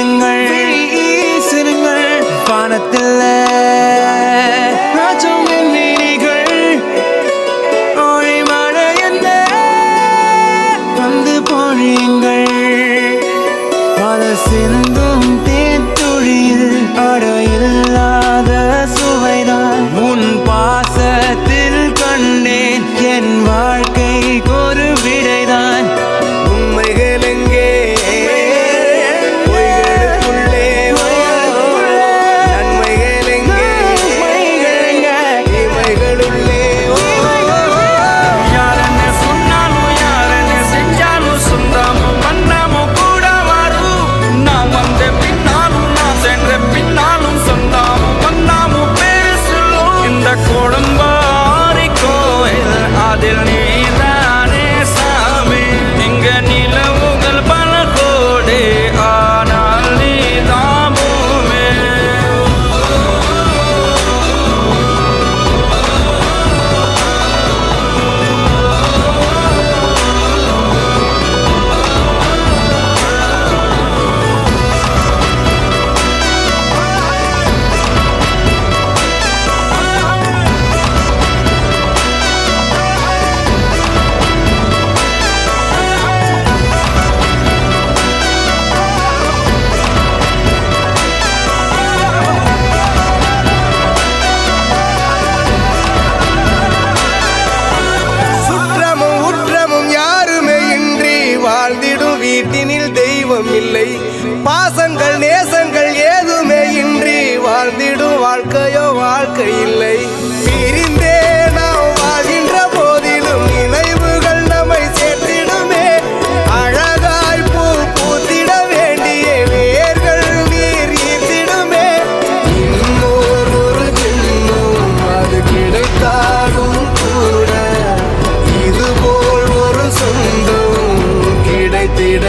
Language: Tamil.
வீசுங்கள் வானத்தில் வீணிகள் ஒளி மழை என்ன வந்து பொழியுங்கள் பல சிந்தும் தேத்துழியில் அடையில்லாத சுவைதான் உன் பாசத்தில் கண்டேன் என் வாழ்க்கைக்கு ஒரு விடைதான் உண்மைகள் எங்கே வீட்டினில் தெய்வம் இல்லை பாசங்கள் நேசங்கள் ஏதுமே இன்றி வாழ்ந்திடும் வாழ்க்கையோ வாழ்க்கை இல்லை பிரிந்தே நாம் வாழ்கின்ற போதிலும் நினைவுகள் நம்மை சேர்த்திடுமே அழகாய் பூ பூத்திட வேண்டிய வேர்கள் நீர் ஈர்த்திடுமே இன்னொரு ஜென்மம் அது கிடைத்தாலும் கூட இதுபோல் ஒரு சொந்தம் கிடைத்திட